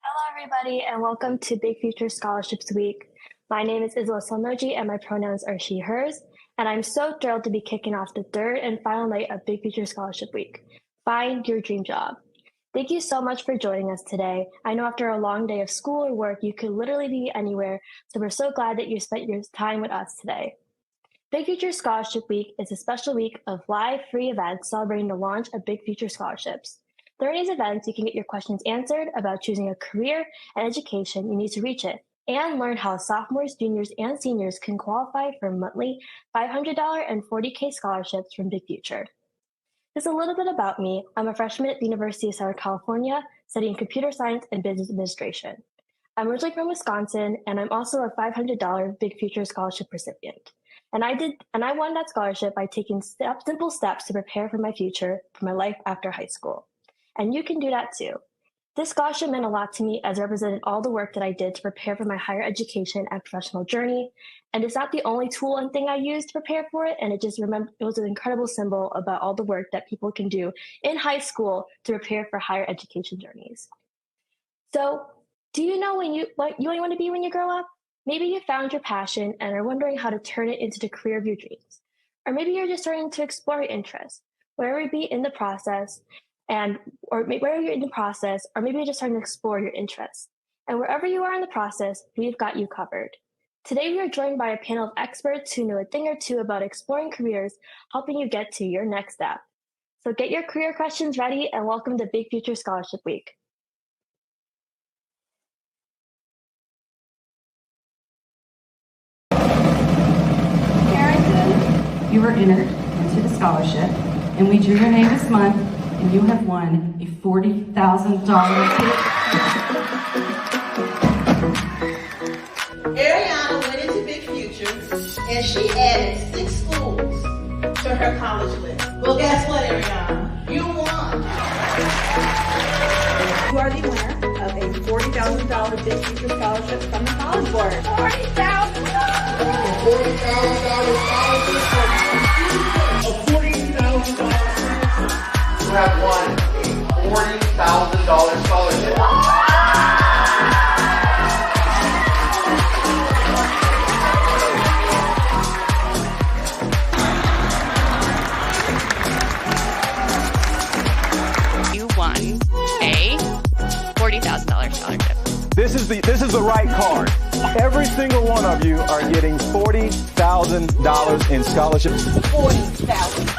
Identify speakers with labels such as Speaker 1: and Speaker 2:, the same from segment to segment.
Speaker 1: Hello, everybody, and welcome to Big Future Scholarships Week. My name is Isla Salmoji, and my pronouns are she, hers. And I'm so thrilled to be kicking off the third and final night of Big Future Scholarship Week. Find your dream job. Thank you so much for joining us today. I know after a long day of school or work, you could literally be anywhere, so we're so glad that you spent your time with us today. Big Future Scholarship Week is a special week of live free events celebrating the launch of Big Future Scholarships. During these events, you can get your questions answered about choosing a career and education you need to reach it, and learn how sophomores, juniors, and seniors can qualify for monthly $500 and 40K scholarships from Big Future. Just a little bit about me. I'm a freshman at the University of Southern California studying computer science and business administration. I'm originally from Wisconsin, and I'm also a $500 Big Future Scholarship recipient. And I won that scholarship by taking simple steps to prepare for my future, for my life after high school. And you can do that too. This scholarship meant a lot to me as it represented all the work that I did to prepare for my higher education and professional journey. And it's not the only tool and thing I used to prepare for it. And it was an incredible symbol about all the work that people can do in high school to prepare for higher education journeys. So, do you know what you want to be when you grow up? Maybe you found your passion and are wondering how to turn it into the career of your dreams. Or maybe you're just starting to explore your interests, wherever it be in the process, or wherever you're in the process, or maybe you're just starting to explore your interests. And wherever you are in the process, we've got you covered. Today, we are joined by a panel of experts who know a thing or two about exploring careers, helping you get to your next step. So get your career questions ready and welcome to Big Future Scholarship Week.
Speaker 2: You were entered into the scholarship, and we drew your name this month, and you have won a $40,000
Speaker 3: Ariana went into Big Future, and she added 6 schools to her college list. Well, guess what, Ariana? You won.
Speaker 4: You are the winner of a $40,000 Big Future Scholarship from the College Board.
Speaker 3: $40,000!
Speaker 5: You have won a $40,000 scholarship.
Speaker 6: You won a $40,000 scholarship.
Speaker 7: This is the right card. Every single one of you are getting $40,000 in scholarships.
Speaker 3: $40,000.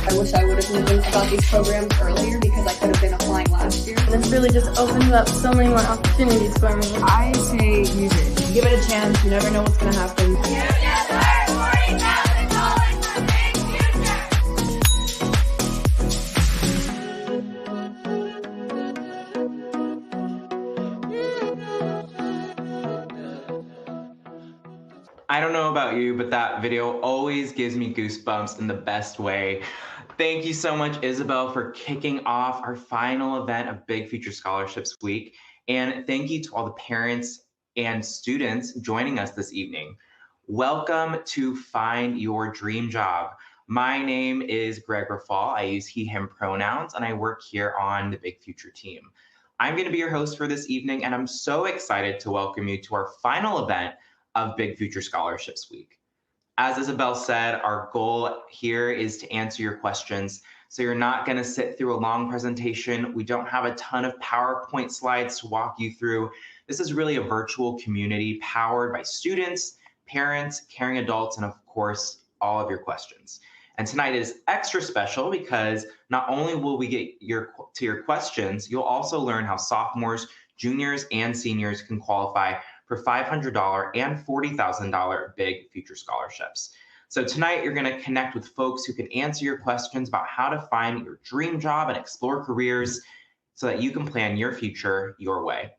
Speaker 8: I wish I would have known about these programs earlier because I could have been applying last year.
Speaker 9: This really just opens up so many more opportunities for me.
Speaker 4: I say use it. Give it a chance. You never know what's going to happen.
Speaker 3: You just earned $40,000 from Big
Speaker 10: I don't know about you, but that video always gives me goosebumps in the best way. Thank you so much, Isabel, for kicking off our final event of Big Future Scholarships Week. And thank you to all the parents and students joining us this evening. Welcome to Find Your Dream Job. My name is Greg Rafal. I use he, him pronouns, and I work here on the Big Future team. I'm going to be your host for this evening, and I'm so excited to welcome you to our final event of Big Future Scholarships Week. As Isabel said, our goal here is to answer your questions. So you're not going to sit through a long presentation. We don't have a ton of PowerPoint slides to walk you through. This is really a virtual community powered by students, parents, caring adults, and of course, all of your questions. And tonight is extra special because not only will we get to your questions, you'll also learn how sophomores, juniors, and seniors can qualify for $500 and $40,000 Big Future scholarships. So tonight you're going to connect with folks who can answer your questions about how to find your dream job and explore careers so that you can plan your future your way.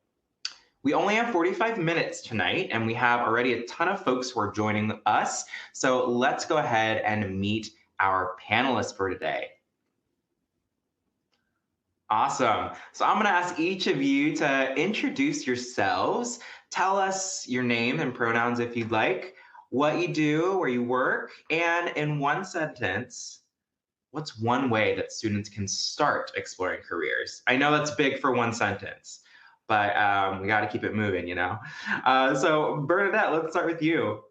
Speaker 10: We only have 45 minutes tonight, and we have already a ton of folks who are joining us. So let's go ahead and meet our panelists for today. Awesome. So I'm going to ask each of you to introduce yourselves. Tell us your name and pronouns if you'd like. what you do, where you work, and in one sentence, what's one way that students can start exploring careers? I know that's big for one sentence, but we got to keep it moving, you know? So Bernadette, let's start with you.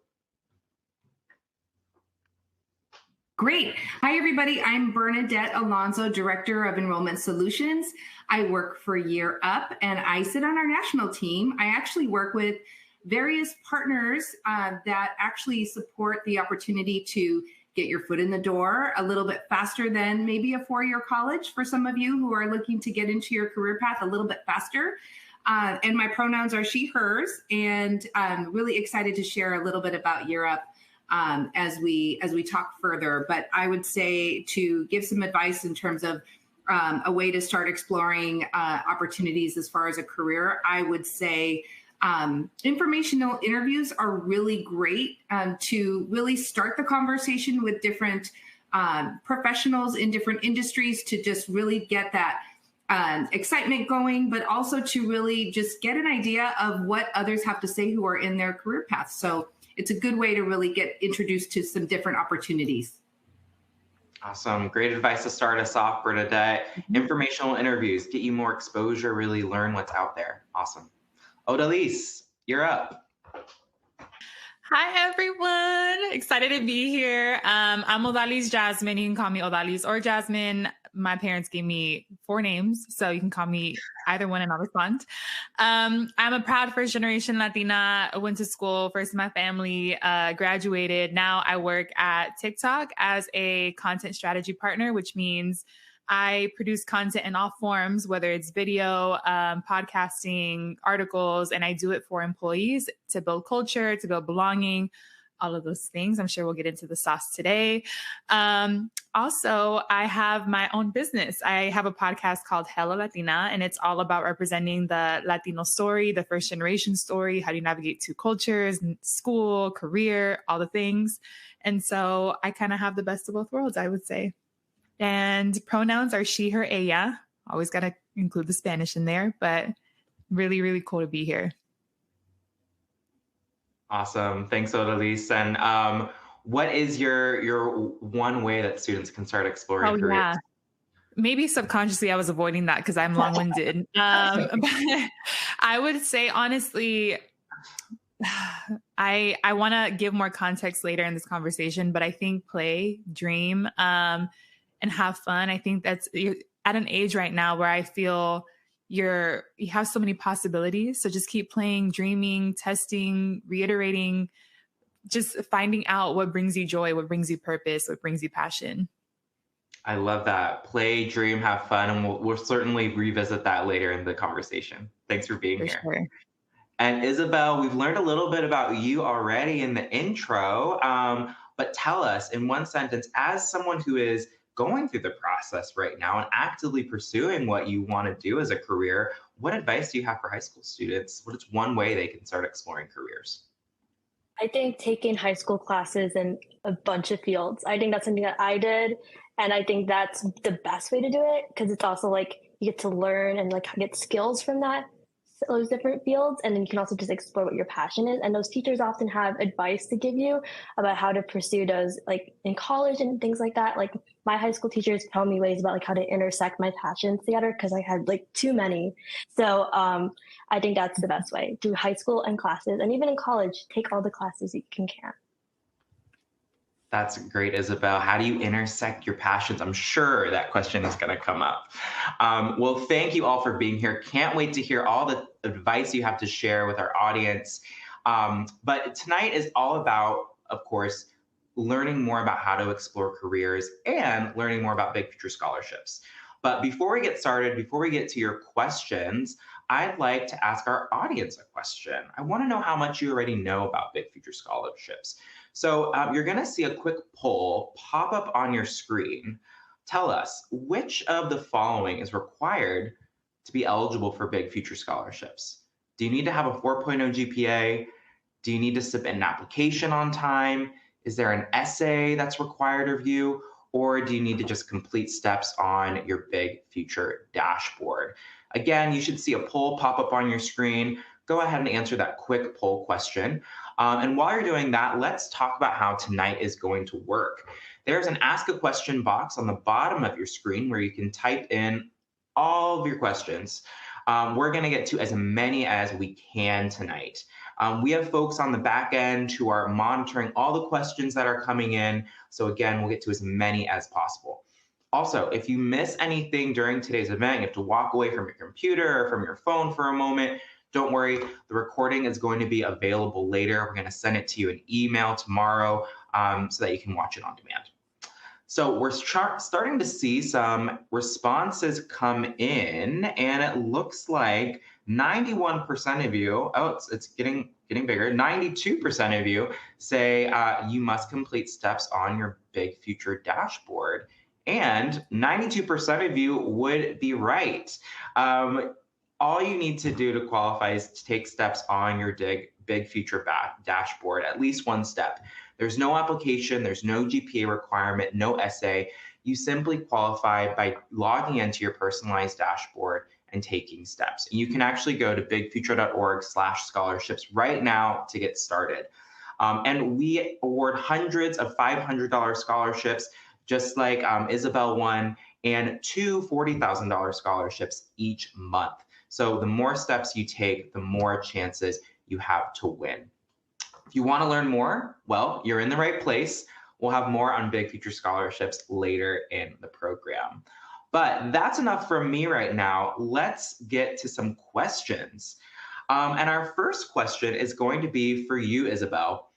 Speaker 2: Great. Hi, everybody. I'm Bernadette Alonso, Director of Enrollment Solutions. I work for Year Up, and I sit on our national team. I actually work with various partners that actually support the opportunity to get your foot in the door a little bit faster than maybe a four-year college for some of you who are looking to get into your career path a little bit faster. And my pronouns are she, hers, and I'm really excited to share a little bit about Year Up as we talk further. But I would say to give some advice in terms of a way to start exploring opportunities as far as a career, I would say informational interviews are really great to really start the conversation with different professionals in different industries to just really get that excitement going, but also to really just get an idea of what others have to say who are in their career path. So it's a good way to really get introduced to some different opportunities.
Speaker 10: Awesome. Great advice to start us off, Bernadette. Informational interviews, get you more exposure, really learn what's out there. Awesome. Odalise, you're up.
Speaker 11: Hi, everyone. Excited to be here. I'm Odalise Jasmine. You can call me Odalise or Jasmine. My parents gave me 4 names, so you can call me either one and I'll respond. I'm a proud first-generation Latina. I went to school first in my family, graduated. Now I work at TikTok as a content strategy partner, which means I produce content in all forms, whether it's video, podcasting, articles, and I do it for employees to build culture, to build belonging, all of those things. I'm sure we'll get into the sauce today. Also, I have my own business. I have a podcast called Hello Latina, and it's all about representing the Latino story, the first generation story, how do you navigate 2 cultures, school, career, all the things. And so I kind of have the best of both worlds, I would say. And pronouns are she, her, ella. Always got to include the Spanish in there, but really, really cool to be here.
Speaker 10: Awesome. Thanks, Odalise. And what is your one way that students can start exploring careers?
Speaker 11: Yeah. Maybe subconsciously I was avoiding that because I'm long-winded. But I would say, honestly, I want to give more context later in this conversation, but I think play, dream, and have fun. I think you're at an age right now where I feel you have so many possibilities. So just keep playing, dreaming, testing, reiterating, just finding out what brings you joy, what brings you purpose, what brings you passion.
Speaker 10: I love that. Play, dream, have fun. And we'll certainly revisit that later in the conversation. Thanks for being here.
Speaker 11: Sure.
Speaker 10: And Isabel, we've learned a little bit about you already in the intro, but tell us in one sentence, as someone who is going through the process right now and actively pursuing what you want to do as a career, what advice do you have for high school students? What is one way they can start exploring careers?
Speaker 1: I think taking high school classes in a bunch of fields. I think that's something that I did. And I think that's the best way to do it because it's also like you get to learn and like get skills from those different fields. And then you can also just explore what your passion is. And those teachers often have advice to give you about how to pursue those like in college and things like that. Like my high school teachers tell me ways about like how to intersect my passions together because I had like too many. So I think that's the best way through high school and classes. And even in college, take all the classes you can.
Speaker 10: That's great, Isabel. How do you intersect your passions? I'm sure that question is going to come up. Well, thank you all for being here. Can't wait to hear all the advice you have to share with our audience. But tonight is all about, of course, learning more about how to explore careers and learning more about Big Future scholarships. But before we get started, before we get to your questions, I'd like to ask our audience a question. I want to know how much you already know about Big Future scholarships. So you're going to see a quick poll pop up on your screen. Tell us, which of the following is required to be eligible for Big Future scholarships? Do you need to have a 4.0 GPA? Do you need to submit an application on time? Is there an essay that's required of you? Or do you need to just complete steps on your Big Future dashboard? Again, you should see a poll pop up on your screen. go ahead and answer that quick poll question. And while you're doing that, let's talk about how tonight is going to work. There's an Ask a Question box on the bottom of your screen where you can type in all of your questions. We're going to get to as many as we can tonight. We have folks on the back end who are monitoring all the questions that are coming in. So again, we'll get to as many as possible. Also, if you miss anything during today's event, you have to walk away from your computer or from your phone for a moment, don't worry, the recording is going to be available later. We're going to send it to you in email tomorrow so that you can watch it on demand. So we're starting to see some responses come in, and it looks like 91% of you, it's getting bigger, 92% of you say you must complete steps on your Big Future dashboard. And 92% of you would be right. All you need to do to qualify is to take steps on your Big Future dashboard, at least one step. There's no application, there's no GPA requirement, no essay. You simply qualify by logging into your personalized dashboard and taking steps. And you can actually go to bigfuture.org/scholarships right now to get started. And we award hundreds of $500 scholarships, just like Isabel won, and 2 $40,000 scholarships each month. So the more steps you take, the more chances you have to win. If you want to learn more, well, you're in the right place. We'll have more on Big Future scholarships later in the program. But that's enough from me right now. Let's get to some questions. And our first question is going to be for you, Isabel.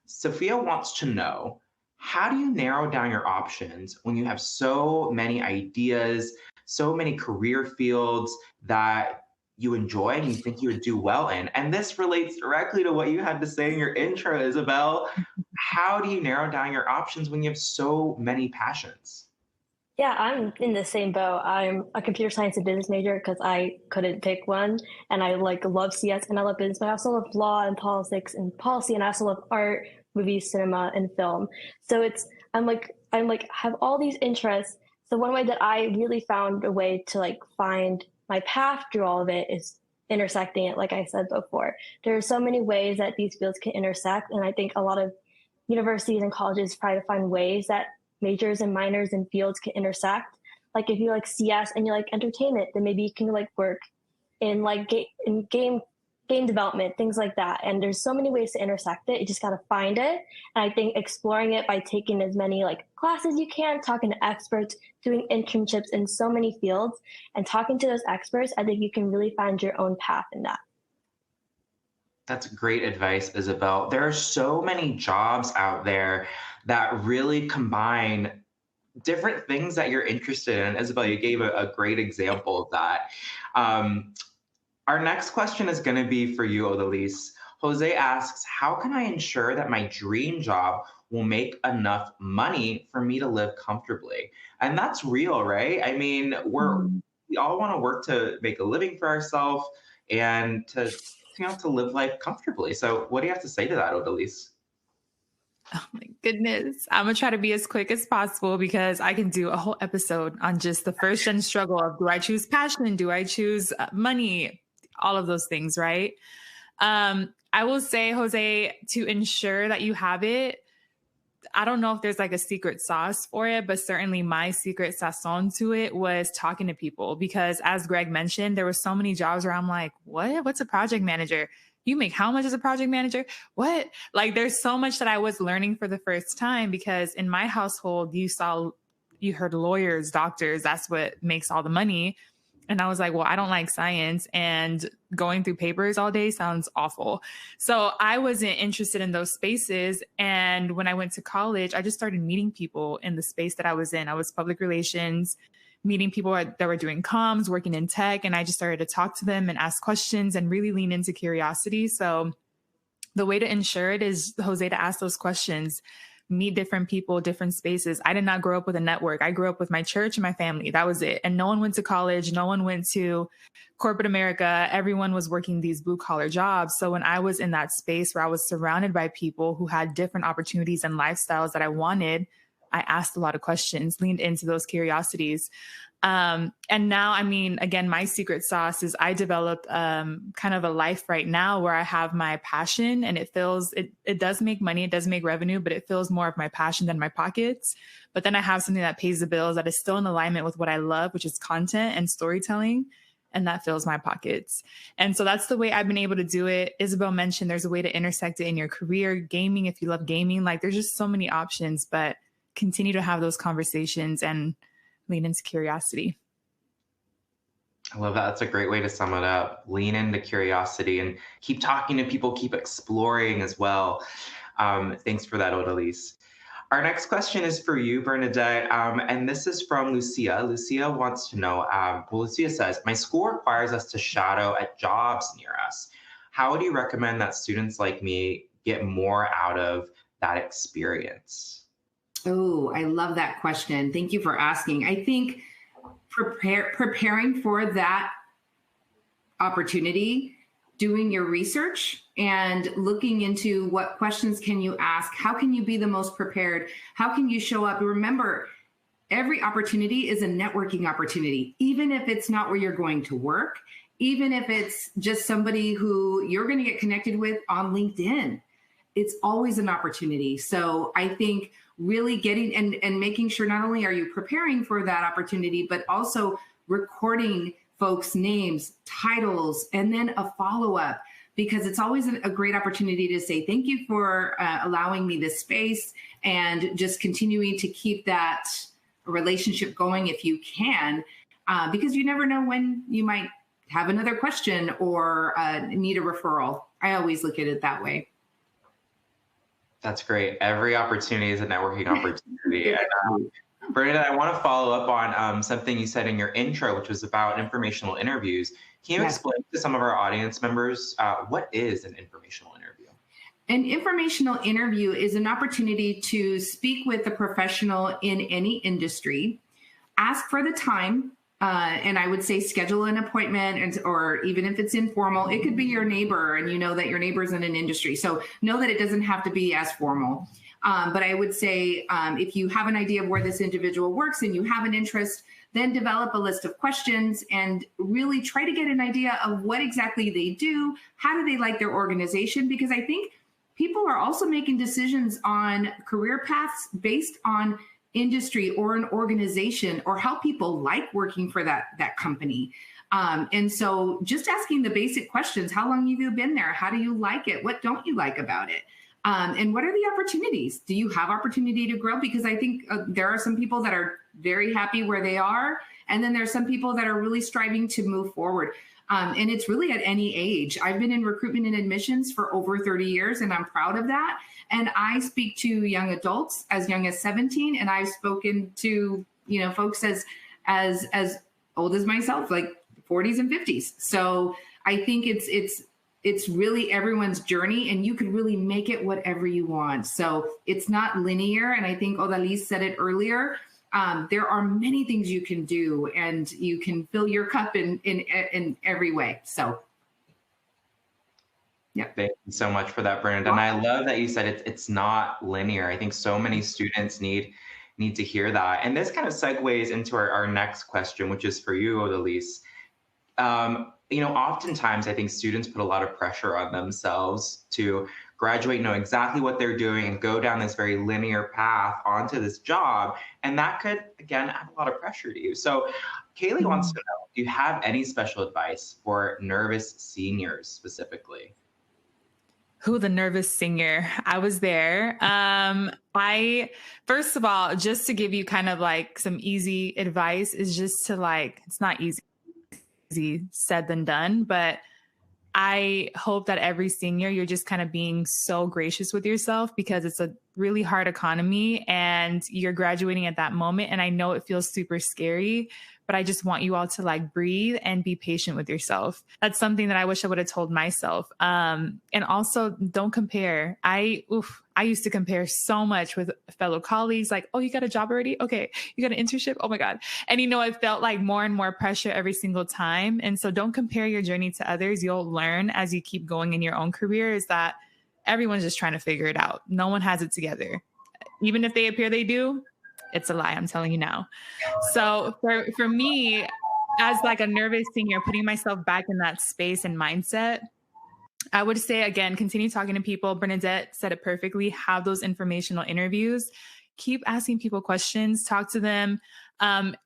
Speaker 10: Sophia wants to know, how do you narrow down your options when you have so many ideas, so many career fields that you enjoy and you think you would do well in? And this relates directly to what you had to say in your intro, Isabel. How do you narrow down your options when you have so many passions?
Speaker 1: Yeah, I'm in the same boat. I'm a computer science and business major because I couldn't pick one. And I love CS and I love business, but I also love law and politics and policy. And I also love art, movies, cinema, and film. So I'm have all these interests. So one way that I really found a way to find my path through all of it is intersecting it, like I said before. There are so many ways that these fields can intersect, and I think a lot of universities and colleges try to find ways that majors and minors and fields can intersect. Like if you like CS and you like entertainment, then maybe you can work in game development, things like that. And there's so many ways to intersect it. You just got to find it. And I think exploring it by taking as many classes you can, talking to experts, doing internships in so many fields, and talking to those experts, I think you can really find your own path in that.
Speaker 10: That's great advice, Isabel. There are so many jobs out there that really combine different things that you're interested in. Isabel, you gave a great example of that. Our next question is going to be for you, Odalise. Jose asks, how can I ensure that my dream job will make enough money for me to live comfortably? And that's real, right? I mean, we all want to work to make a living for ourselves and to live life comfortably. So what do you have to say to that, Odalise?
Speaker 11: Oh my goodness. I'm going to try to be as quick as possible because I can do a whole episode on just the first gen struggle of, do I choose passion? Do I choose money? All of those things, right? I will say, Jose, to ensure that you have it, I don't know if there's a secret sauce for it, but certainly my secret sazon to it was talking to people, because as Greg mentioned, there were so many jobs where I'm like, what's a project manager? You make how much as a project manager? What? There's so much that I was learning for the first time, because in my household, you heard lawyers, doctors, that's what makes all the money. And I was like, well, I don't like science, and going through papers all day sounds awful. So I wasn't interested in those spaces. And when I went to college, I just started meeting people in the space that I was in. I was public relations, meeting people that were doing comms, working in tech. And I just started to talk to them and ask questions and really lean into curiosity. So the way to ensure it is, Jose, to ask those questions. Meet different people, different spaces. I did not grow up with a network. I grew up with my church and my family. That was it. And no one went to college. No one went to corporate America. Everyone was working these blue collar jobs. So when I was in that space where I was surrounded by people who had different opportunities and lifestyles that I wanted, I asked a lot of questions, leaned into those curiosities. And now, I mean, again, my secret sauce is I developed kind of a life right now where I have my passion, and it does make money, it does make revenue, but it feels more of my passion than my pockets. But then I have something that pays the bills that is still in alignment with what I love, which is content and storytelling. And that fills my pockets. And so that's the way I've been able to do it. Isabel mentioned there's a way to intersect it in your career, gaming, if you love gaming, like there's just so many options, but continue to have those conversations and lean into curiosity.
Speaker 10: I love that. That's a great way to sum it up. Lean into curiosity and keep talking to people, keep exploring as well. Thanks for that, Odalise. Our next question is for you, Bernadette, and this is from Lucia. Lucia wants to know, Lucia says, my school requires us to shadow at jobs near us. How do you recommend that students like me get more out of that experience?
Speaker 2: Oh, I love that question. Thank you for asking. I think preparing for that opportunity, doing your research and looking into what questions can you ask? How can you be the most prepared? How can you show up? Remember, every opportunity is a networking opportunity, even if it's not where you're going to work, even if it's just somebody who you're going to get connected with on LinkedIn. It's always an opportunity. So I think really getting and making sure not only are you preparing for that opportunity, but also recording folks' names, titles, and then a follow-up, because it's always a great opportunity to say, thank you for allowing me this space, and just continuing to keep that relationship going if you can, because you never know when you might have another question or need a referral. I always look at it that way.
Speaker 10: That's great. Every opportunity is a networking opportunity. And, Bernadette, I want to follow up on something you said in your intro, which was about informational interviews. Can you explain to some of our audience members what is an informational interview?
Speaker 2: An informational interview is an opportunity to speak with a professional in any industry, ask for the time, and I would say schedule an appointment, or even if it's informal, it could be your neighbor and you know that your neighbor's in an industry. So know that it doesn't have to be as formal. But I would say if you have an idea of where this individual works and you have an interest, then develop a list of questions and really try to get an idea of what exactly they do. How do they like their organization? Because I think people are also making decisions on career paths based on industry or an organization, or how people like working for that company. And so just asking the basic questions: how long have you been there? How do you like it? What don't you like about it? And what are the opportunities? Do you have opportunity to grow? Because I think there are some people that are very happy where they are. And then there's some people that are really striving to move forward. And it's really at any age. I've been in recruitment and admissions for over 30 years, and I'm proud of that. And I speak to young adults as young as 17, and I've spoken to, folks as old as myself, like 40s and 50s. So I think it's really everyone's journey, and you could really make it whatever you want. So it's not linear. And I think Odalise said it earlier. There are many things you can do, and you can fill your cup in every way. So, yeah.
Speaker 10: Thank you so much for that, Bernadette. And I love that you said it's not linear. I think so many students need to hear that. And this kind of segues into our next question, which is for you, Odalise. Oftentimes I think students put a lot of pressure on themselves to graduate, know exactly what they're doing, and go down this very linear path onto this job. And that could, again, add a lot of pressure to you. So Kaylee wants to know, do you have any special advice for nervous seniors specifically?
Speaker 11: Who, the nervous senior? I was there. First of all, just to give you kind of like some easy advice, is just to it's not easy said than done, but I hope that every senior, you're just kind of being so gracious with yourself, because it's a really hard economy and you're graduating at that moment. And I know it feels super scary, but I just want you all to breathe and be patient with yourself. That's something that I wish I would have told myself. And also, don't compare. I used to compare so much with fellow colleagues, oh, you got a job already? Okay. You got an internship? Oh my God. And I felt more and more pressure every single time. And so don't compare your journey to others. You'll learn as you keep going in your own career is that everyone's just trying to figure it out. No one has it together. Even if they appear they do, it's a lie. I'm telling you now. So for me, as like a nervous senior, putting myself back in that space and mindset, I would say, again, continue talking to people. Bernadette said it perfectly. Have those informational interviews. Keep asking people questions. Talk to them.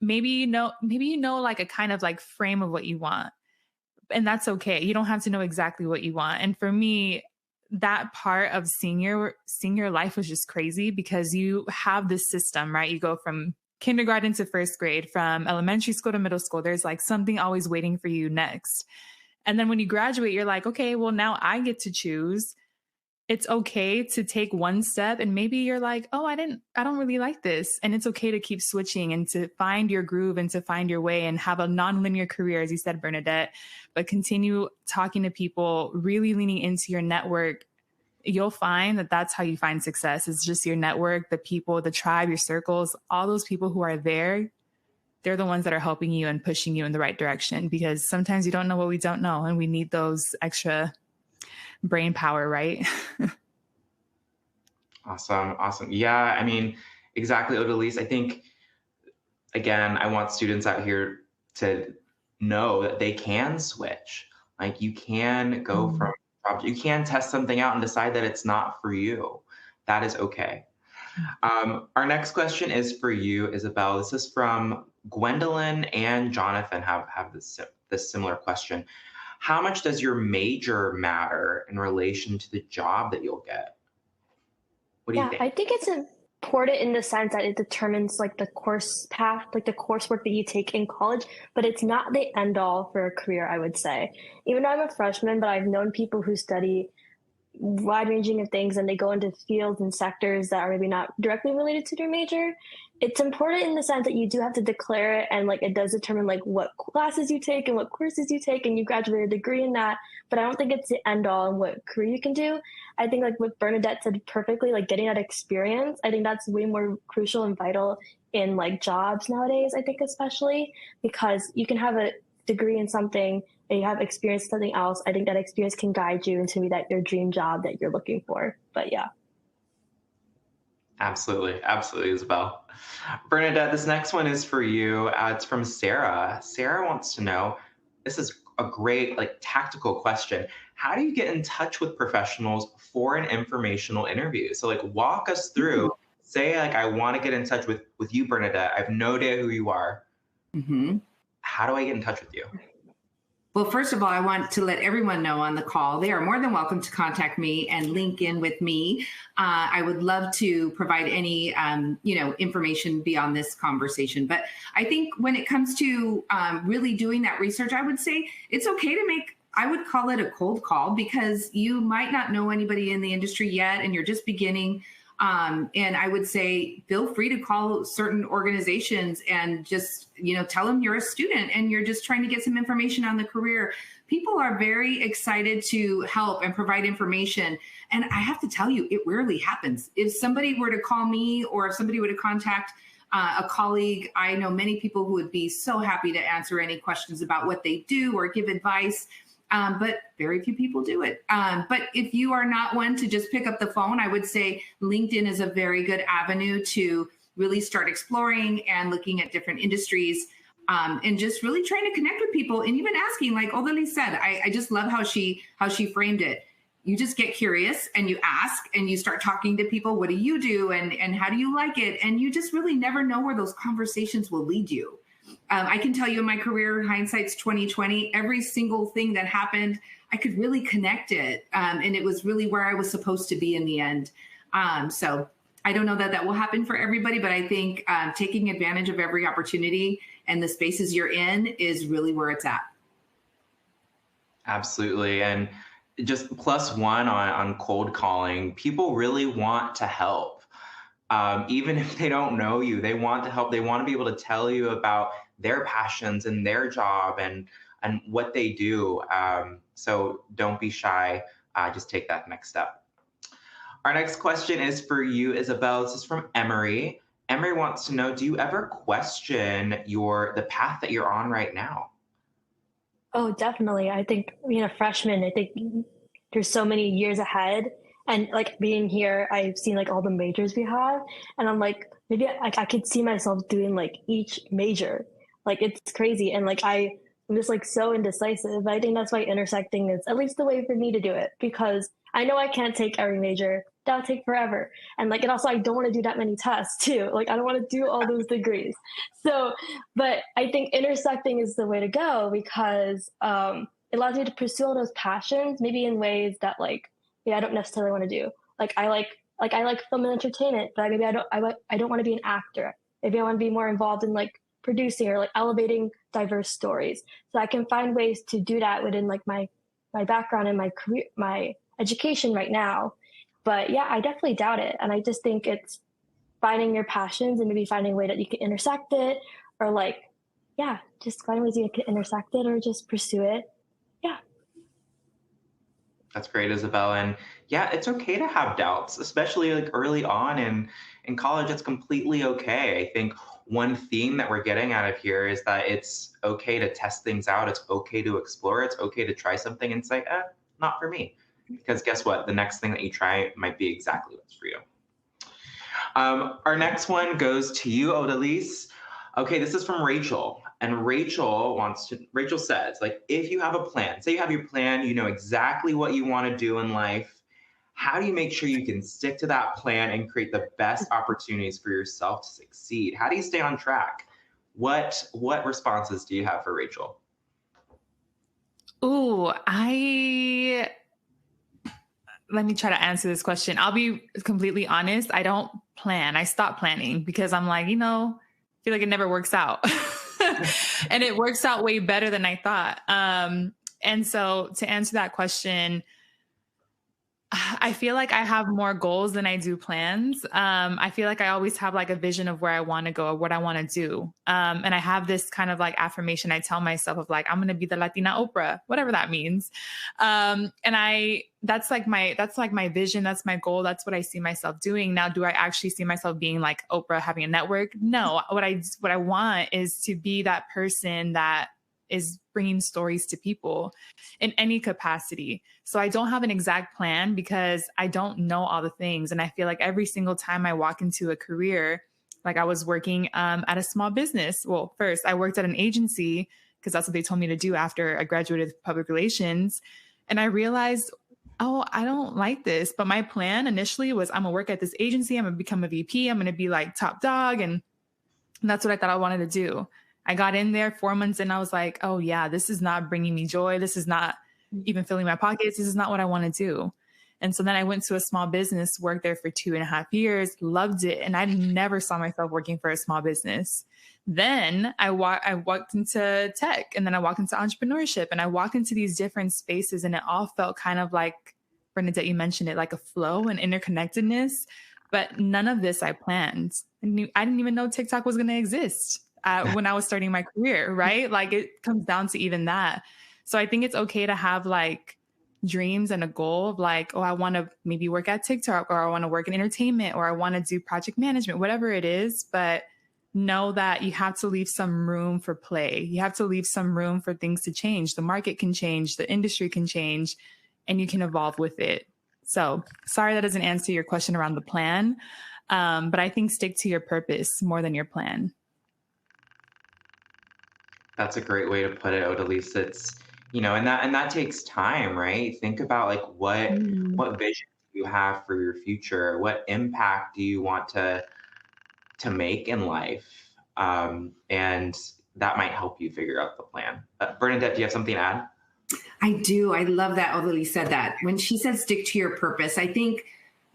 Speaker 11: Maybe you know like a kind of like frame of what you want, and that's okay. You don't have to know exactly what you want. And for me, that part of senior life was just crazy because you have this system, right? You go from kindergarten to first grade, from elementary school to middle school. There's like something always waiting for you next. And then when you graduate, you're like, okay, well, now I get to choose. It's okay to take one step, and maybe you're like, oh, I don't really like this. And it's okay to keep switching and to find your groove and to find your way and have a nonlinear career, as you said, Bernadette, but continue talking to people, really leaning into your network. You'll find that that's how you find success. It's just your network, the people, the tribe, your circles, all those people who are there. They're the ones that are helping you and pushing you in the right direction, because sometimes you don't know what we don't know, and we need those extra brain power, right?
Speaker 10: Awesome. Yeah, I mean, exactly, Odalise. I think, again, I want students out here to know that they can switch. Like, you can go from, you can test something out and decide that it's not for you. That is okay. Our next question is for you, Isabel. This is from Gwendolyn and Jonathan have this similar question. How much does your major matter in relation to the job that you'll get? What do you think?
Speaker 1: I think it's important in the sense that it determines like the course path, like the coursework that you take in college, but it's not the end all for a career, I would say. Even though I'm a freshman, but I've known people who study wide ranging of things and they go into fields and sectors that are maybe not directly related to their major. It's important in the sense that you do have to declare it, and like it does determine like what classes you take and what courses you take, and you graduate a degree in that. But I don't think it's the end all in what career you can do. I think like what Bernadette said perfectly, like getting that experience, I think that's way more crucial and vital in like jobs nowadays, I think, especially because you can have a degree in something and you have experience in something else. I think that experience can guide you into that your dream job that you're looking for. But yeah.
Speaker 10: Absolutely, Isabel. Bernadette, this next one is for you. It's from Sarah. Sarah wants to know, this is a great like tactical question. How do you get in touch with professionals for an informational interview? So like walk us through, say like I want to get in touch with you, Bernadette. I have no idea who you are. How do I get in touch with you?
Speaker 2: Well, first of all, I want to let everyone know on the call, they are more than welcome to contact me and link in with me. I would love to provide any, information beyond this conversation. But I think when it comes to really doing that research, I would say it's okay to make, I would call it a cold call, because you might not know anybody in the industry yet and you're just beginning. And I would say, feel free to call certain organizations and just, tell them you're a student and you're just trying to get some information on the career. People are very excited to help and provide information. And I have to tell you, it rarely happens. If somebody were to call me or if somebody were to contact a colleague, I know many people who would be so happy to answer any questions about what they do or give advice. But very few people do it. But if you are not one to just pick up the phone, I would say LinkedIn is a very good avenue to really start exploring and looking at different industries, and just really trying to connect with people and even asking, like Odalise said, I just love how she framed it. You just get curious and you ask and you start talking to people. What do you do? And how do you like it? And you just really never know where those conversations will lead you. I can tell you in my career, hindsight's 2020, every single thing that happened, I could really connect it. And it was really where I was supposed to be in the end. So I don't know that will happen for everybody, but I think taking advantage of every opportunity and the spaces you're in is really where it's at.
Speaker 10: Absolutely. And just +1 on cold calling, people really want to help. Even if they don't know you, they want to help. They want to be able to tell you about their passions and their job and what they do. So don't be shy. Just take that next step. Our next question is for you, Isabel. This is from Emery. Emery wants to know, do you ever question the path that you're on right now?
Speaker 1: Oh, definitely. I think being a freshman, I think there's so many years ahead. And like being here, I've seen like all the majors we have, and I'm like, maybe I could see myself doing like each major. Like it's crazy. And like I'm just like so indecisive. I think that's why intersecting is at least the way for me to do it, because I know I can't take every major. That'll take forever. And like, and also I don't want to do that many tests too. Like I don't want to do all those degrees. So, but I think intersecting is the way to go, because it allows me to pursue all those passions, maybe in ways that like, I don't necessarily want to do. Like I like film and entertainment, but maybe I don't want to be an actor. Maybe I want to be more involved in like producing or like elevating diverse stories. So I can find ways to do that within like my background and my career, my education right now. But yeah, I definitely doubt it. And I just think it's finding your passions and maybe finding a way that you can intersect it, or like, yeah, just finding ways you can intersect it or just pursue it. Yeah.
Speaker 10: That's great, Isabel. And yeah, it's okay to have doubts, especially like early on in college. It's completely okay. I think one theme that we're getting out of here is that it's okay to test things out. It's okay to explore. It's okay to try something and say, not for me. Because guess what? The next thing that you try might be exactly what's for you. Our next one goes to you, Odalise. Okay, this is from Rachel. And Rachel says, like, if you have a plan, say you have your plan, you know exactly what you want to do in life. How do you make sure you can stick to that plan and create the best opportunities for yourself to succeed? How do you stay on track? What responses do you have for Rachel?
Speaker 11: Ooh, let me try to answer this question. I'll be completely honest. I don't plan. I stopped planning because I'm like, I feel like it never works out. And it works out way better than I thought. And so to answer that question, I feel like I have more goals than I do plans. I feel like I always have like a vision of where I want to go or what I want to do. And I have this kind of like affirmation I tell myself of like, I'm going to be the Latina Oprah, whatever that means. And that's like my vision. That's my goal. That's what I see myself doing. Now, do I actually see myself being like Oprah, having a network? No, what I want is to be that person that is bringing stories to people in any capacity. So I don't have an exact plan because I don't know all the things. And I feel like every single time I walk into a career, like I was working at a small business. Well, first I worked at an agency because that's what they told me to do after I graduated public relations. And I realized, oh, I don't like this. But my plan initially was I'm gonna work at this agency. I'm gonna become a VP. I'm gonna be like top dog. And that's what I thought I wanted to do. I got in there 4 months and I was like, oh yeah, this is not bringing me joy. This is not even filling my pockets. This is not what I want to do. And so then I went to a small business, worked there for 2.5 years, loved it. And I never saw myself working for a small business. Then I walked into tech, and then I walked into entrepreneurship, and I walked into these different spaces, and it all felt kind of like, Bernadette, you mentioned it, like a flow and interconnectedness, but none of this I planned. I didn't even know TikTok was going to exist when I was starting my career, right? Like it comes down to even that. So I think it's okay to have like dreams and a goal of like, oh, I want to maybe work at TikTok, or I want to work in entertainment, or I want to do project management, whatever it is. But know that you have to leave some room for play. You have to leave some room for things to change. The market can change, the industry can change, and you can evolve with it. So sorry that doesn't answer your question around the plan. But I think stick to your purpose more than your plan.
Speaker 10: That's a great way to put it, Odalise. It's, and that takes time, right? Think about like what vision you have for your future. What impact do you want to make in life? And that might help you figure out the plan. Bernadette, do you have something to add?
Speaker 2: I do. I love that Odalise said that. When she said stick to your purpose, I think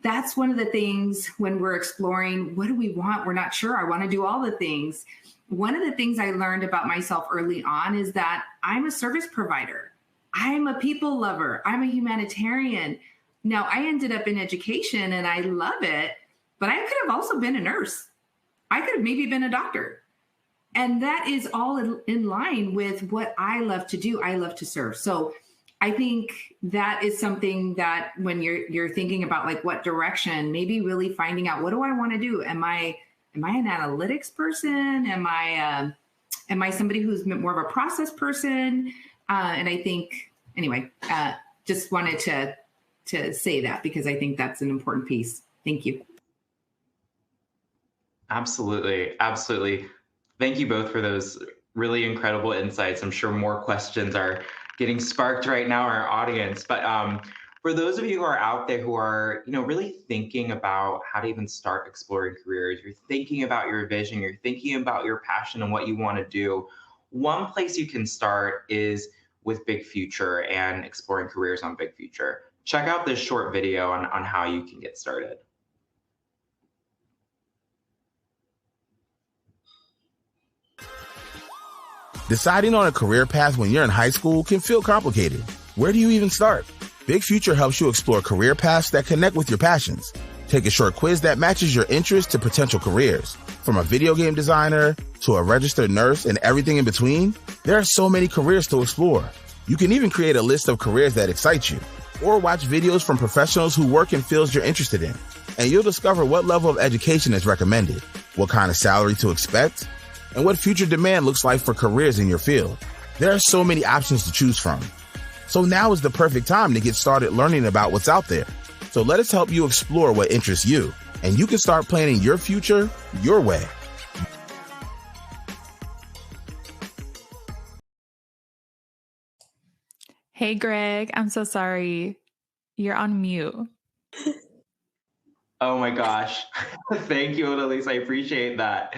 Speaker 2: that's one of the things when we're exploring, what do we want? We're not sure. I want to do all the things. One of the things I learned about myself early on is that I'm a service provider. I'm a people lover. I'm a humanitarian. Now, I ended up in education and I love it, but I could have also been a nurse. I could have maybe been a doctor. And that is all in line with what I love to do. I love to serve. So I think that is something that when you're thinking about like what direction, maybe really finding out, what do I want to do? Am I an analytics person? Am I somebody who's more of a process person? And I think, anyway, just wanted to to say that, because I think that's an important piece. Thank you.
Speaker 10: Absolutely. Absolutely. Thank you both for those really incredible insights. I'm sure more questions are getting sparked right now in our audience. But for those of you who are out there who are, really thinking about how to even start exploring careers, you're thinking about your vision, you're thinking about your passion and what you want to do, one place you can start is with Big Future and exploring careers on Big Future. Check out this short video on how you can get started.
Speaker 12: Deciding on a career path when you're in high school can feel complicated. Where do you even start? Big Future helps you explore career paths that connect with your passions. Take a short quiz that matches your interests to potential careers. From a video game designer to a registered nurse and everything in between, there are so many careers to explore. You can even create a list of careers that excite you, or watch videos from professionals who work in fields you're interested in. And you'll discover what level of education is recommended, what kind of salary to expect, and what future demand looks like for careers in your field. There are so many options to choose from. So now is the perfect time to get started learning about what's out there. So let us help you explore what interests you, and you can start planning your future your way.
Speaker 11: Hey, Greg, I'm so sorry. You're on mute.
Speaker 10: Oh my gosh. Thank you, Annalise. I appreciate that.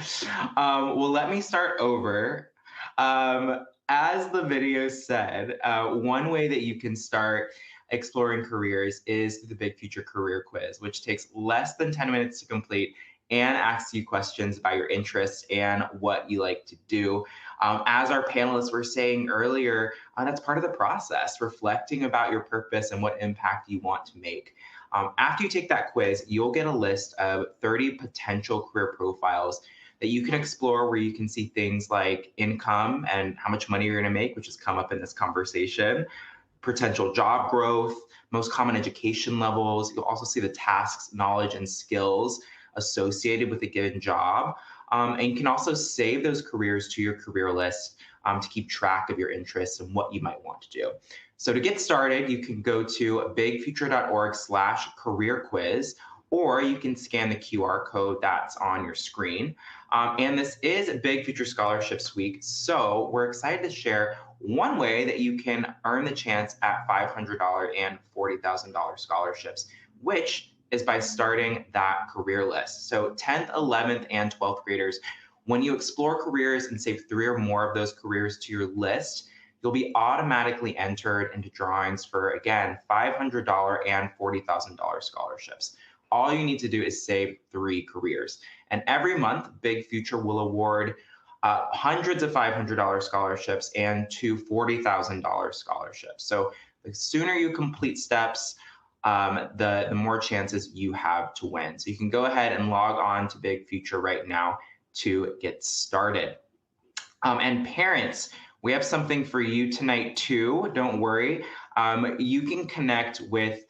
Speaker 10: Well, let me start over. As the video said, one way that you can start exploring careers is the Big Future Career Quiz, which takes less than 10 minutes to complete and asks you questions about your interests and what you like to do. As our panelists were saying earlier, that's part of the process, reflecting about your purpose and what impact you want to make. After you take that quiz, you'll get a list of 30 potential career profiles that you can explore, where you can see things like income and how much money you're going to make, which has come up in this conversation, potential job growth, most common education levels. You'll also see the tasks, knowledge, and skills associated with a given job. And you can also save those careers to your career list to keep track of your interests and what you might want to do. So to get started, you can go to bigfuture.org/career quiz, or you can scan the QR code that's on your screen. And this is Big Future Scholarships Week, so we're excited to share one way that you can earn the chance at $500 and $40,000 scholarships, which is by starting that career list. So 10th, 11th, and 12th graders, when you explore careers and save 3 or more of those careers to your list, you'll be automatically entered into drawings for, again, $500 and $40,000 scholarships. All you need to do is save 3 careers. And every month, Big Future will award hundreds of $500 scholarships and 2 $40,000 scholarships. So the sooner you complete steps, the more chances you have to win. So you can go ahead and log on to Big Future right now to get started. And parents, we have something for you tonight too. Don't worry. You can connect with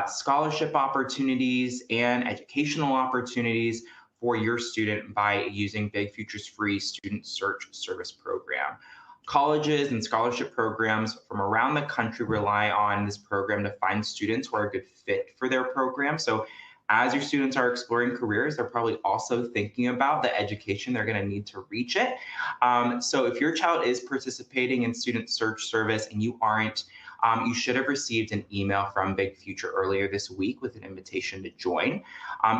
Speaker 10: scholarship opportunities and educational opportunities for your student by using Big Future's free student search service program. Colleges and scholarship programs from around the country rely on this program to find students who are a good fit for their program. So as your students are exploring careers, they're probably also thinking about the education they're going to need to reach it. So if your child is participating in student search service and you aren't, you should have received an email from Big Future earlier this week with an invitation to join.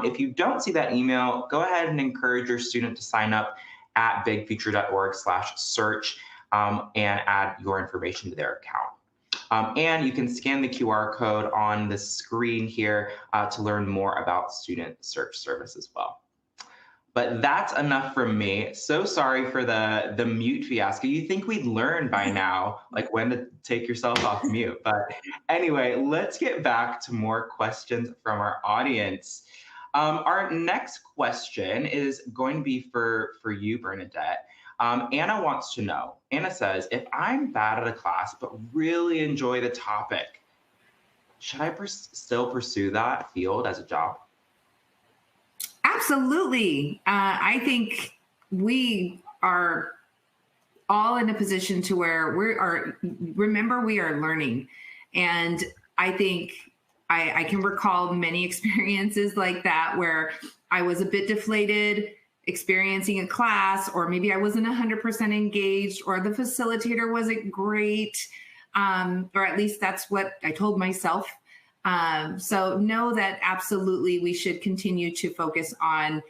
Speaker 10: If you don't see that email, go ahead and encourage your student to sign up at bigfuture.org/search and add your information to their account. And you can scan the QR code on the screen here to learn more about student search service as well. But that's enough from me. So sorry for the mute fiasco. You'd think we'd learn by now, like when to take yourself off mute. But anyway, let's get back to more questions from our audience. Our next question is going to be for you, Bernadette. Anna wants to know, Anna says, if I'm bad at a class but really enjoy the topic, should I still pursue that field as a job?
Speaker 2: Absolutely. I think we are all in a position to where we are learning. And I think I can recall many experiences like that where I was a bit deflated experiencing a class, or maybe I wasn't 100% engaged, or the facilitator wasn't great, or at least that's what I told myself. So know that absolutely we should continue to focus on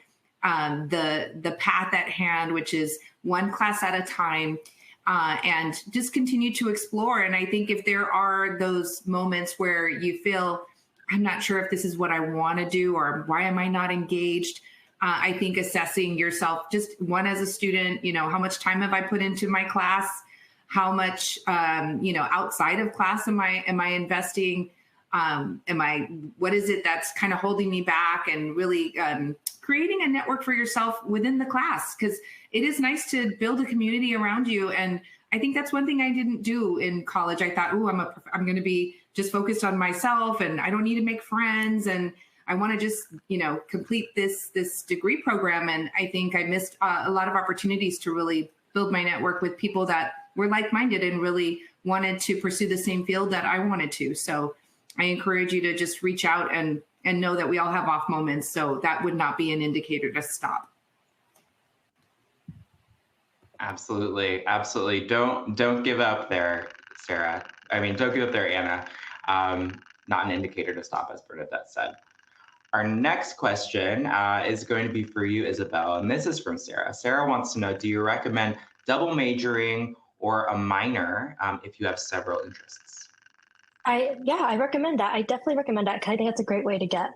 Speaker 2: the path at hand, which is one class at a time, and just continue to explore. And I think if there are those moments where you feel, I'm not sure if this is what I want to do, or why am I not engaged? I think assessing yourself, just one as a student, how much time have I put into my class? How much, outside of class am I investing? What is it that's kind of holding me back? And really creating a network for yourself within the class, because it is nice to build a community around you. And I think that's one thing I didn't do in college. I thought, I'm going to be just focused on myself, and I don't need to make friends, and I want to just, complete this degree program. And I think I missed a lot of opportunities to really build my network with people that were like-minded and really wanted to pursue the same field that I wanted to. So I encourage you to just reach out and know that we all have off moments. So that would not be an indicator to stop.
Speaker 10: Absolutely. Absolutely. Don't give up there, Sarah. Don't give up there, Anna. Not an indicator to stop, as Bernadette said. Our next question is going to be for you, Isabel, and this is from Sarah. Sarah wants to know, do you recommend double majoring or a minor if you have several interests?
Speaker 1: I recommend that. I definitely recommend that, because I think that's a great way to get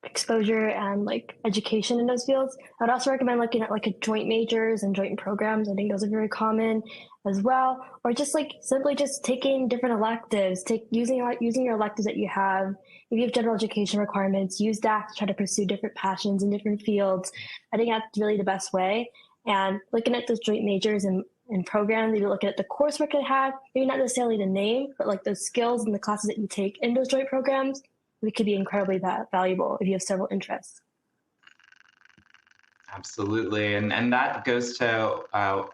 Speaker 1: exposure and education in those fields. I'd also recommend looking at joint majors and joint programs. I think those are very common as well. Or just simply just taking different electives, using your electives that you have. If you have general education requirements, use that to try to pursue different passions in different fields. I think that's really the best way. And looking at those joint majors and programs, maybe looking at the coursework they have, maybe not necessarily the name, but the skills and the classes that you take in those joint programs, it could be incredibly valuable if you have several interests.
Speaker 10: Absolutely. And that goes to a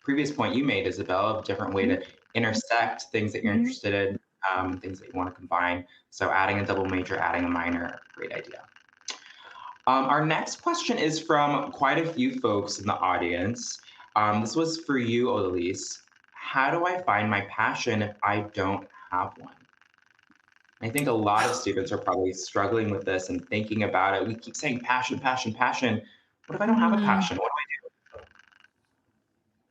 Speaker 10: previous point you made, Isabel, of a different way to intersect things that you're interested in, things that you want to combine. So adding a double major, adding a minor, great idea. Our next question is from quite a few folks in the audience. This was for you, Odalise. How do I find my passion if I don't have one? I think a lot of students are probably struggling with this and thinking about it. We keep saying passion, passion, passion. What if I don't have a passion? What do I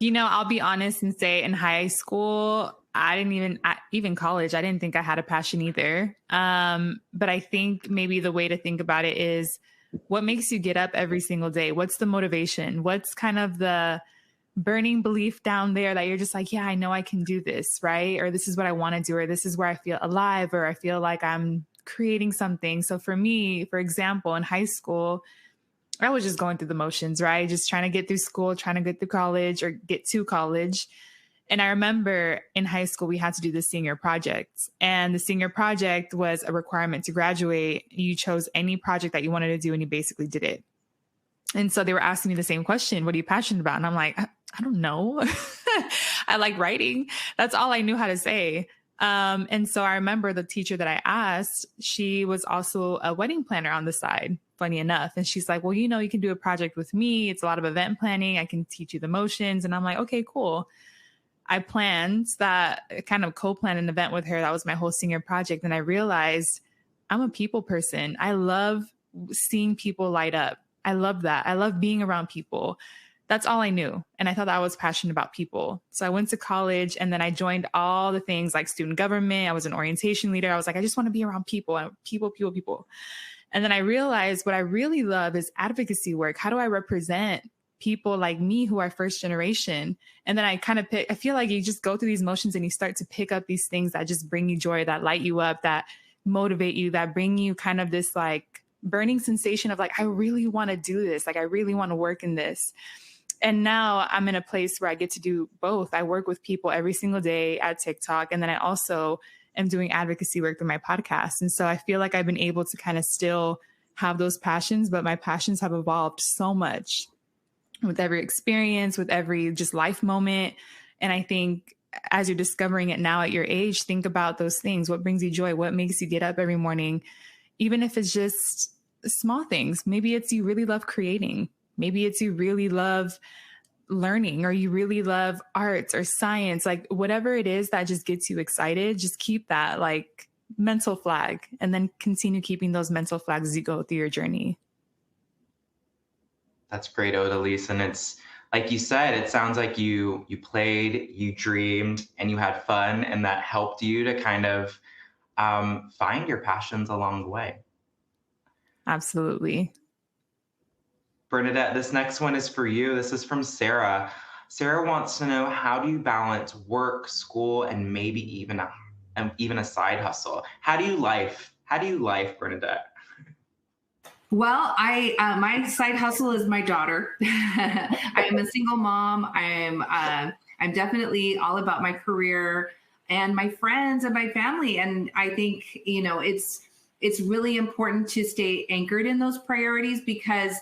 Speaker 10: do?
Speaker 11: I'll be honest and say in high school, I didn't even college, I didn't think I had a passion either. But I think maybe the way to think about it is, what makes you get up every single day? What's the motivation? What's kind of the burning belief down there that you're just like, yeah, I know I can do this, right? Or this is what I want to do, or this is where I feel alive, or I feel like I'm creating something. So for me, for example, in high school, I was just going through the motions, right? Just trying to get through school, trying to get through college or get to college. And I remember in high school, we had to do the senior project, and the senior project was a requirement to graduate. You chose any project that you wanted to do and you basically did it. And so they were asking me the same question, what are you passionate about? And I'm like, I don't know. I like writing. That's all I knew how to say. And so I remember the teacher that I asked, she was also a wedding planner on the side, funny enough. And she's like, well, you can do a project with me. It's a lot of event planning. I can teach you the motions. And I'm like, okay, cool. I planned that, kind of co-planned an event with her. That was my whole senior project. And I realized I'm a people person. I love seeing people light up. I love that. I love being around people. That's all I knew. And I thought that I was passionate about people. So I went to college, and then I joined all the things like student government. I was an orientation leader. I was like, I just want to be around people, people. And then I realized what I really love is advocacy work. How do I represent people like me who are first generation? And then I feel like you just go through these motions and you start to pick up these things that just bring you joy, that light you up, that motivate you, that bring you kind of this burning sensation of I really want to do this. I really want to work in this. And now I'm in a place where I get to do both. I work with people every single day at TikTok. And then I also am doing advocacy work through my podcast. And so I feel like I've been able to kind of still have those passions, but my passions have evolved so much with every experience, with every just life moment. And I think as you're discovering it now at your age, think about those things. What brings you joy? What makes you get up every morning? Even if it's just small things. Maybe it's you really love creating. Maybe it's you really love learning, or you really love arts or science, like whatever it is that just gets you excited. Just keep that like mental flag, and then continue keeping those mental flags as you go through your journey.
Speaker 10: That's great, Odalise. And it's like you said, it sounds like you played, you dreamed, and you had fun, and that helped you to kind of find your passions along the way.
Speaker 11: Absolutely.
Speaker 10: Bernadette, this next one is for you. This is from Sarah. Sarah wants to know, how do you balance work, school, and maybe even a side hustle? How do you life, Bernadette?
Speaker 2: Well, my side hustle is my daughter. I am a single mom. I'm definitely all about my career and my friends and my family. And I think, it's really important to stay anchored in those priorities, because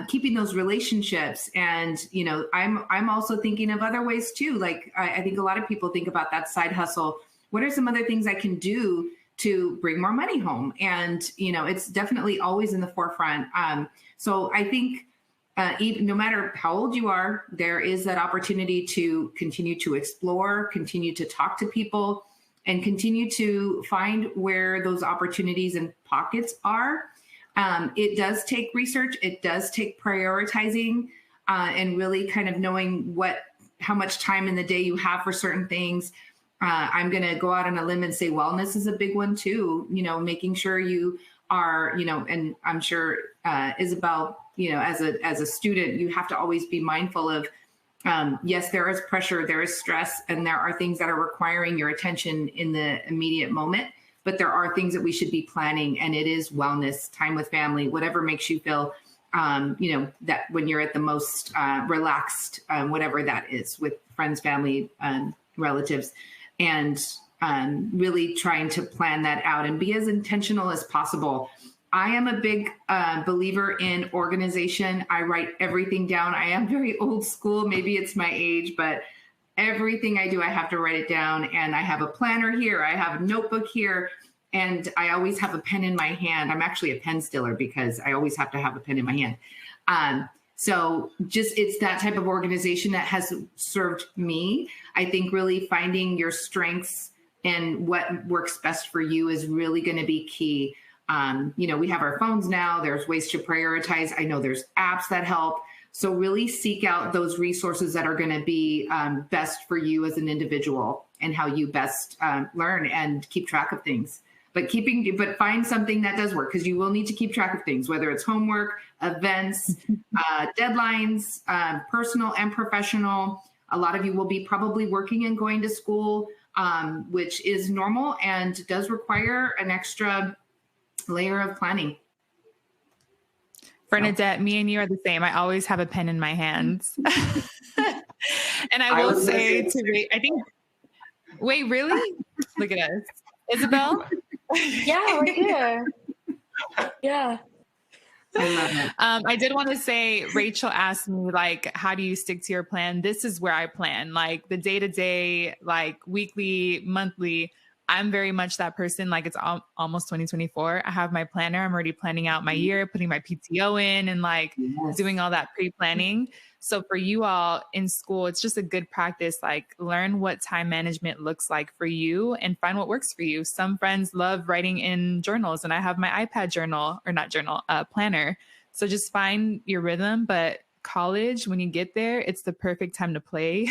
Speaker 2: keeping those relationships, and I'm also thinking of other ways too. Like I think a lot of people think about that side hustle. What are some other things I can do to bring more money home? And it's definitely always in the forefront. So I think even, no matter how old you are, there is that opportunity to continue to explore, continue to talk to people, and continue to find where those opportunities and pockets are. It does take research. It does take prioritizing, and really kind of knowing how much time in the day you have for certain things. I'm going to go out on a limb and say wellness is a big one too. Making sure you are, and I'm sure Isabel, as a student, you have to always be mindful of, yes, there is pressure, there is stress, and there are things that are requiring your attention in the immediate moment. But there are things that we should be planning, and it is wellness, time with family, whatever makes you feel, that when you're at the most relaxed, whatever that is, with friends, family, relatives, and really trying to plan that out and be as intentional as possible. I am a big believer in organization. I write everything down. I am very old school. Maybe it's my age, but everything I do, I have to write it down. And I have a planner here. I have a notebook here. And I always have a pen in my hand. I'm actually a pen stiller because I always have to have a pen in my hand. So just, it's that type of organization that has served me. I think really finding your strengths and what works best for you is really going to be key. We have our phones now. There's ways to prioritize. I know there's apps that help. So really seek out those resources that are going to be best for you as an individual, and how you best learn and keep track of things. But find something that does work, because you will need to keep track of things, whether it's homework, events, deadlines, personal and professional. A lot of you will be probably working and going to school, which is normal and does require an extra layer of planning.
Speaker 11: Bernadette, me and you are the same. I always have a pen in my hands. And I will say to Ray, wait, really? Look at us. Isabel?
Speaker 1: Yeah, we're here. Yeah.
Speaker 2: I love it.
Speaker 11: I did want to say, Rachel asked me, like, how do you stick to your plan? This is where I plan, like the day-to-day, like weekly, monthly. I'm very much that person. Like, it's almost 2024. I have my planner. I'm already planning out my year, putting my PTO in, and like doing all that pre-planning. So for you all in school, it's just a good practice. Like, learn what time management looks like for you and find what works for you. Some friends love writing in journals, and I have my iPad planner. So just find your rhythm. But college, when you get there, it's the perfect time to play.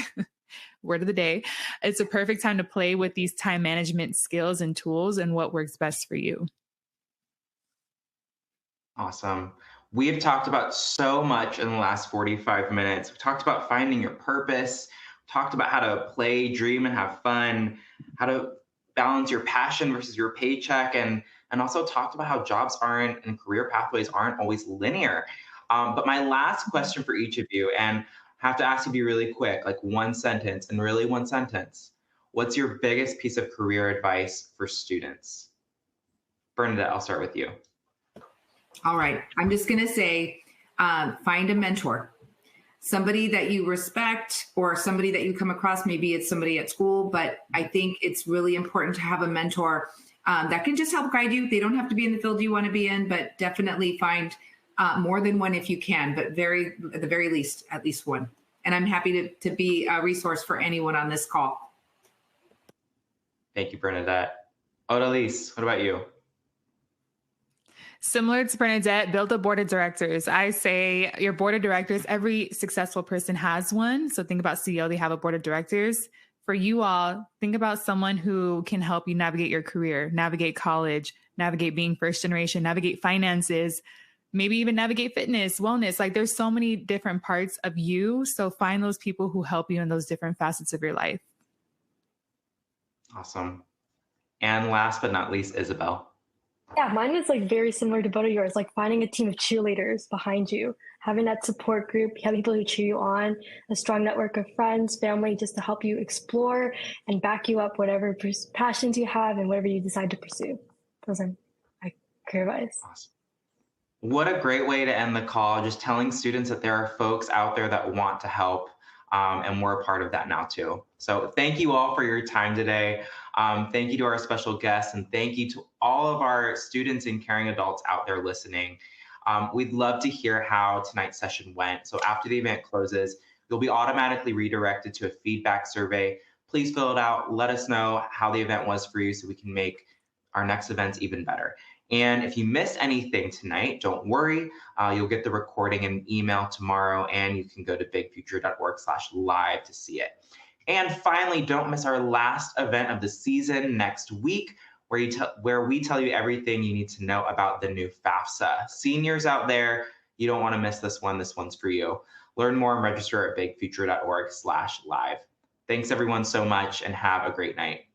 Speaker 11: Word of the day. It's a perfect time to play with these time management skills and tools and what works best for you.
Speaker 10: Awesome. We've talked about so much in the last 45 minutes. We've talked about finding your purpose, talked about how to play, dream, and have fun, how to balance your passion versus your paycheck, and also talked about how jobs aren't and career pathways aren't always linear. But my last question for each of you, and I have to ask you to be really quick, like one sentence, and really one sentence. What's your biggest piece of career advice for students? Bernadette, I'll start with you.
Speaker 2: All right. I'm just going to say, find a mentor. somebody that you respect or somebody that you come across. Maybe it's somebody at school, but I think it's really important to have a mentor that can just help guide you. They don't have to be in the field you want to be in, but definitely find more than one if you can, but at the very least, at least one. And I'm happy to be a resource for anyone on this call.
Speaker 10: Thank you, Bernadette. Odalise, what about you?
Speaker 11: Similar to Bernadette, build a board of directors. I say your board of directors, every successful person has one. So think about CEO, they have a board of directors. For you all, think about someone who can help you navigate your career, navigate college, navigate being first generation, navigate finances, maybe even navigate fitness, wellness. Like there's so many different parts of you. So find those people who help you in those different facets of your life.
Speaker 10: Awesome. And last but not least, Isabel.
Speaker 1: Yeah, mine is like very similar to both of yours, like finding a team of cheerleaders behind you, having that support group, you have people who cheer you on, a strong network of friends, family, just to help you explore and back you up whatever passions you have and whatever you decide to pursue. Those are my career advice.
Speaker 10: Awesome. What a great way to end the call, just telling students that there are folks out there that want to help, and we're a part of that now too. So thank you all for your time today. Thank you to our special guests, and thank you to all of our students and caring adults out there listening. We'd love to hear how tonight's session went. So after the event closes, you'll be automatically redirected to a feedback survey. Please fill it out. Let us know how the event was for you so we can make our next events even better. And if you missed anything tonight, don't worry. You'll get the recording in an email tomorrow, and you can go to bigfuture.org/live to see it. And finally, don't miss our last event of the season next week, where we tell you everything you need to know about the new FAFSA. Seniors out there, you don't want to miss this one. This one's for you. Learn more and register at bigfuture.org/live. Thanks everyone so much, and have a great night.